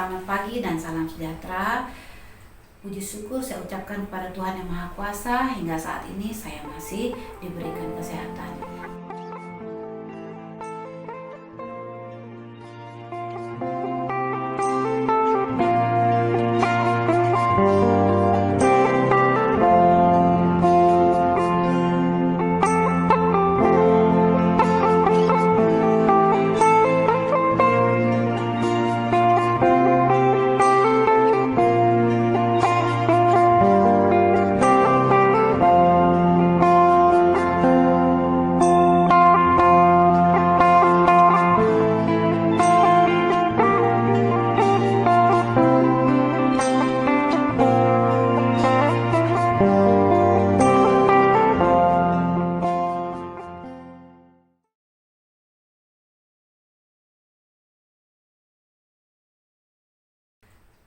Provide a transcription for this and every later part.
Selamat pagi dan salam sejahtera. Puji syukur saya ucapkan kepada Tuhan Yang Maha Kuasa, hingga saat ini saya masih diberikan kesehatan.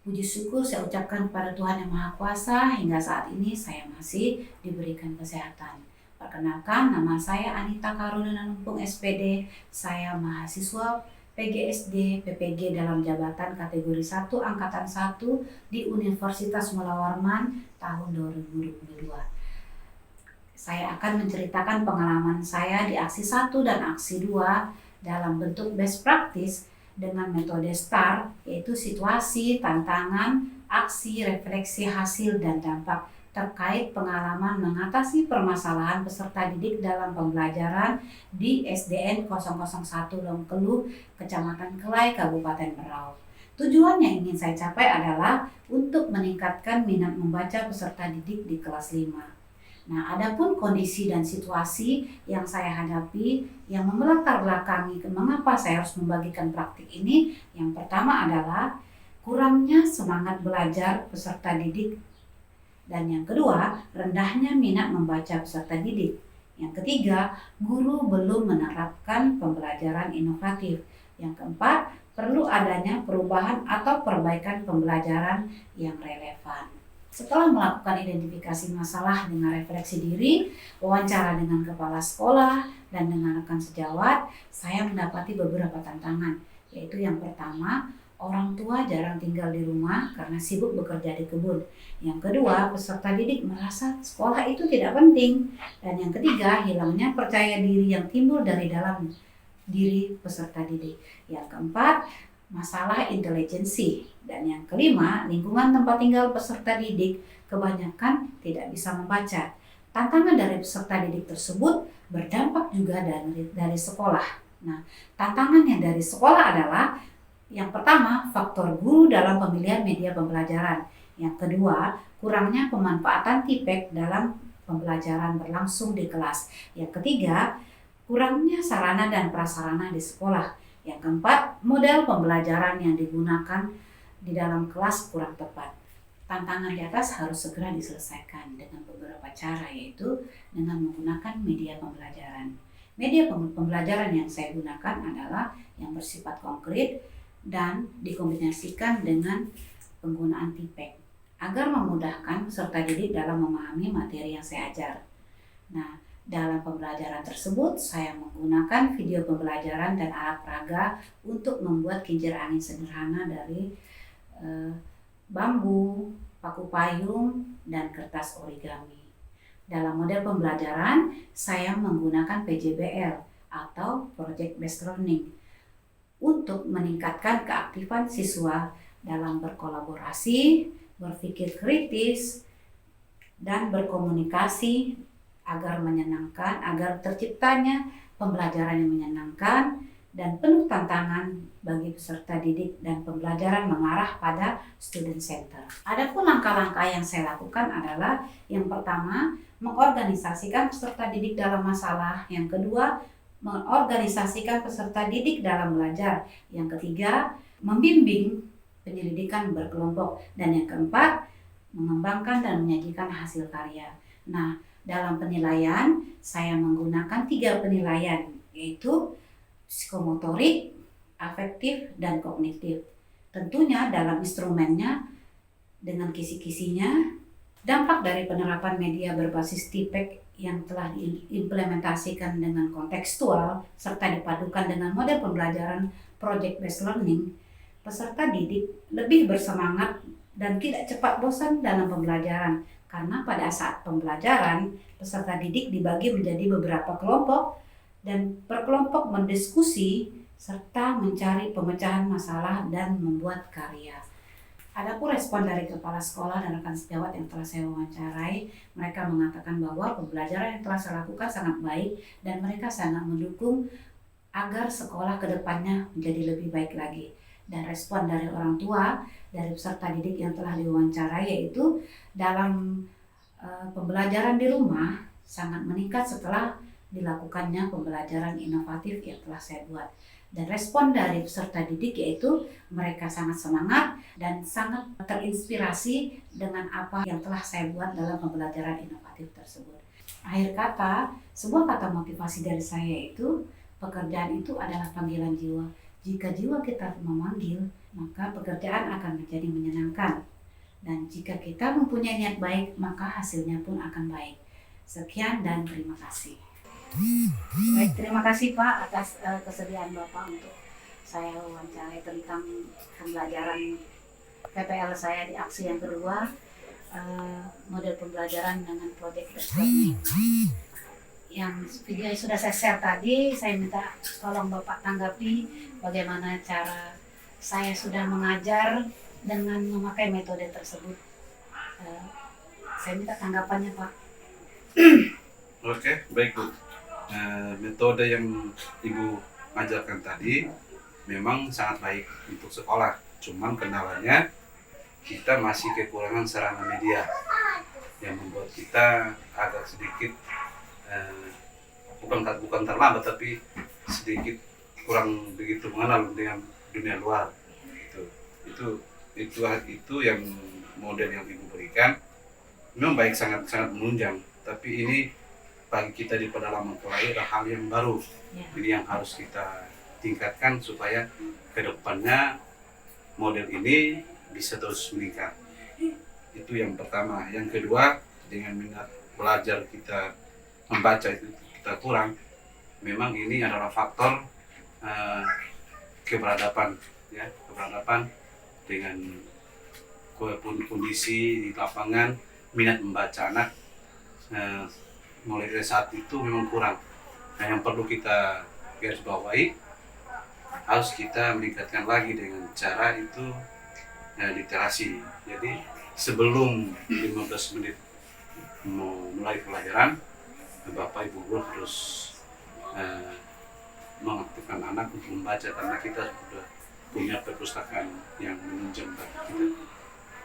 Puji syukur saya ucapkan kepada Tuhan Yang Maha Kuasa, hingga saat ini saya masih diberikan kesehatan. Perkenalkan, nama saya Anita Karolina Numpung SPD. Saya mahasiswa PGSD PPG dalam jabatan kategori 1 Angkatan 1 di Universitas Mula Warman tahun 2022. Saya akan menceritakan pengalaman saya di aksi 1 dan aksi 2 dalam bentuk best practice dengan metode STAR, yaitu situasi, tantangan, aksi, refleksi, hasil, dan dampak terkait pengalaman mengatasi permasalahan peserta didik dalam pembelajaran di SDN 001 Longkeluh, Kecamatan Kelai, Kabupaten Berau. Tujuan yang ingin saya capai adalah untuk meningkatkan minat membaca peserta didik di kelas 5. Nah, adapun kondisi dan situasi yang saya hadapi yang melatar belakangi mengapa saya harus membagikan praktik ini, yang pertama adalah kurangnya semangat belajar peserta didik, dan yang kedua, rendahnya minat membaca peserta didik. Yang ketiga, guru belum menerapkan pembelajaran inovatif. Yang keempat, perlu adanya perubahan atau perbaikan pembelajaran yang relevan. Setelah melakukan identifikasi masalah dengan refleksi diri, wawancara dengan kepala sekolah, dan dengan rekan sejawat, saya mendapati beberapa tantangan, yaitu yang pertama, orang tua jarang tinggal di rumah karena sibuk bekerja di kebun. Yang kedua, peserta didik merasa sekolah itu tidak penting. Dan yang ketiga, hilangnya percaya diri yang timbul dari dalam diri peserta didik. Yang keempat, masalah intelijensi. Dan yang kelima, lingkungan tempat tinggal peserta didik kebanyakan tidak bisa membaca. Tantangan dari peserta didik tersebut berdampak juga dari sekolah. Nah, tantangannya dari sekolah adalah yang pertama, faktor guru dalam pemilihan media pembelajaran. Yang kedua, kurangnya pemanfaatan TIPEK dalam pembelajaran berlangsung di kelas. Yang ketiga, kurangnya sarana dan prasarana di sekolah. Yang keempat, model pembelajaran yang digunakan di dalam kelas kurang tepat. Tantangan di atas harus segera diselesaikan dengan beberapa cara, yaitu dengan menggunakan media pembelajaran. Media pembelajaran yang saya gunakan adalah yang bersifat konkret dan dikombinasikan dengan penggunaan TIPEK agar memudahkan peserta didik dalam memahami materi yang saya ajar. Nah, dalam pembelajaran tersebut, saya menggunakan video pembelajaran dan alat peraga untuk membuat kincir angin sederhana dari bambu, paku payung, dan kertas origami. Dalam model pembelajaran, saya menggunakan PJBL atau Project Based Learning untuk meningkatkan keaktifan siswa dalam berkolaborasi, berpikir kritis, dan berkomunikasi agar terciptanya pembelajaran yang menyenangkan dan penuh tantangan bagi peserta didik, dan pembelajaran mengarah pada student center. Adapun langkah-langkah yang saya lakukan adalah yang pertama, mengorganisasikan peserta didik dalam masalah. Yang kedua, mengorganisasikan peserta didik dalam belajar. Yang ketiga, membimbing penyelidikan berkelompok. Dan yang keempat, mengembangkan dan menyajikan hasil karya. Nah, dalam penilaian, saya menggunakan 3 penilaian, yaitu psikomotorik, afektif, dan kognitif. Tentunya dalam instrumennya dengan kisi-kisinya, dampak dari penerapan media berbasis TIPEK yang telah diimplementasikan dengan kontekstual serta dipadukan dengan model pembelajaran Project Based Learning, peserta didik lebih bersemangat dan tidak cepat bosan dalam pembelajaran. Karena pada saat pembelajaran, peserta didik dibagi menjadi beberapa kelompok dan per kelompok mendiskusi serta mencari pemecahan masalah dan membuat karya. Adapun respon dari kepala sekolah dan rekan sejawat yang telah saya wawancarai, mereka mengatakan bahwa pembelajaran yang telah saya lakukan sangat baik dan mereka sangat mendukung agar sekolah ke depannya menjadi lebih baik lagi. Dan respon dari orang tua, dari peserta didik yang telah diwawancarai, yaitu dalam pembelajaran di rumah sangat meningkat setelah dilakukannya pembelajaran inovatif yang telah saya buat. Dan respon dari peserta didik yaitu mereka sangat semangat dan sangat terinspirasi dengan apa yang telah saya buat dalam pembelajaran inovatif tersebut. Akhir kata, sebuah kata motivasi dari saya itu, pekerjaan itu adalah panggilan jiwa. Jika jiwa kita memanggil, maka pekerjaan akan menjadi menyenangkan. Dan jika kita mempunyai niat baik, maka hasilnya pun akan baik. Sekian dan terima kasih. Baik, terima kasih Pak atas kesediaan Bapak untuk saya wawancarai tentang pembelajaran PPL saya di aksi yang kedua, model pembelajaran dengan proyek development. Yang video yang sudah saya share tadi, saya minta tolong Bapak tanggapi bagaimana cara saya sudah mengajar dengan memakai metode tersebut. Saya minta tanggapannya Pak. Oke, baik Bu. Metode yang Ibu ajarkan tadi memang sangat baik untuk sekolah. Cuman kendalanya kita masih kekurangan sarana media yang membuat kita agak sedikit bukan terlambat, tapi sedikit kurang begitu mengenal dengan dunia luar. Itu yang model yang Ibu berikan memang baik, sangat menunjang. Tapi ini bagi kita di pedalaman Toraja adalah hal yang baru. Ini yang harus kita tingkatkan supaya kedepannya model ini bisa terus meningkat. Itu yang pertama. Yang kedua, dengan minat belajar kita membaca itu kita kurang. Memang ini adalah faktor keberadaban dengan kondisi di lapangan, minat membaca anak mulai dari saat itu memang kurang. Nah, yang perlu kita garis bawahi, harus kita meningkatkan lagi dengan cara itu literasi. Jadi sebelum 15 menit mulai pelajaran, Bapak Ibu guru harus mengaktifkan anak untuk membaca, karena kita sudah punya perpustakaan yang menunjang bagi kita.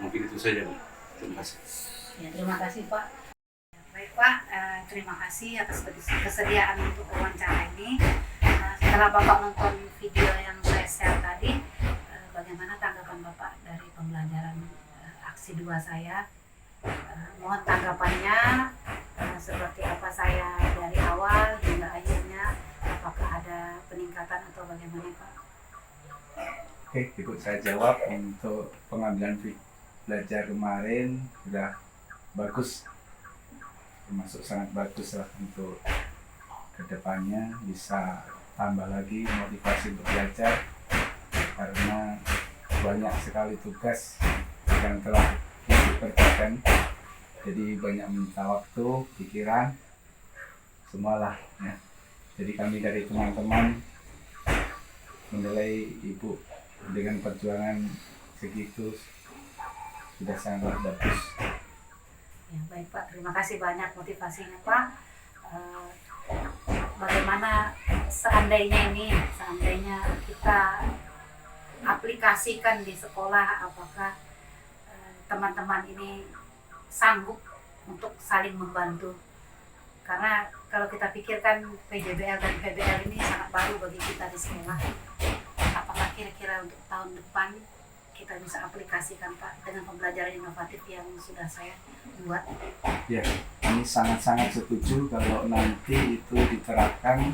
Mungkin itu saja, Bu. Terima kasih. Ya, terima kasih Pak. Baik Pak, terima kasih atas kesediaan untuk wawancara ini. Setelah Bapak nonton video yang saya share tadi, bagaimana tanggapan Bapak dari pembelajaran aksi 2 saya? Mohon tanggapannya, seperti apa saya dari awal hingga akhirnya, apakah ada peningkatan atau bagaimana Pak? Oke, ikut saya jawab. Untuk pengambilan belajar kemarin sudah bagus, termasuk sangat bagus lah. Untuk kedepannya bisa tambah lagi motivasi untuk belajar, karena banyak sekali tugas yang telah dikerjakan, jadi banyak meminta waktu, pikiran, semualah ya. Jadi kami dari teman-teman menilai Ibu dengan perjuangan segitu sudah sangat bagus. Ya, baik Pak, terima kasih banyak motivasinya Pak. Bagaimana seandainya kita aplikasikan di sekolah, apakah teman-teman ini sanggup untuk saling membantu? Karena kalau kita pikirkan PJBL dan PBL ini sangat baru bagi kita di sekolah. Apakah kira-kira untuk tahun depan kita bisa aplikasikan Pak dengan pembelajaran inovatif yang sudah saya buat? Ya, kami sangat-sangat setuju kalau nanti itu diterapkan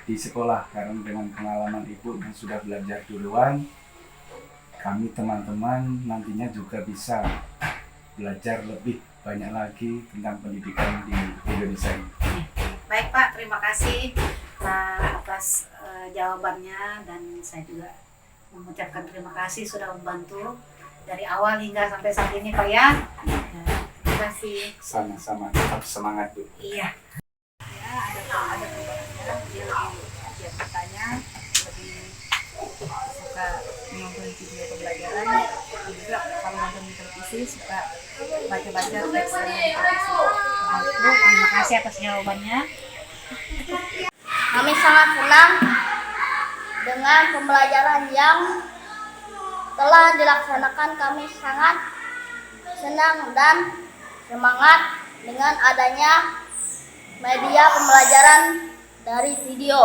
di sekolah, karena dengan pengalaman Ibu yang sudah belajar duluan, kami teman-teman nantinya juga bisa belajar lebih banyak lagi tentang pendidikan di Indonesia ini. Baik Pak, terima kasih atas jawabannya, dan saya juga mengucapkan terima kasih sudah membantu dari awal hingga sampai saat ini Pak ya. Terima kasih. Sama-sama, tetap semangat Bu. Iya. Ya, ada perubahannya. Dia lebih giat bertanya, lebih suka menonton video pembelajaran. Dan juga kalau nonton di televisi suka baca-baca teks dari televisi. Terima kasih atas jawabannya. Kami sangat senang dengan pembelajaran yang telah dilaksanakan. Kami sangat senang dan semangat dengan adanya media pembelajaran dari video.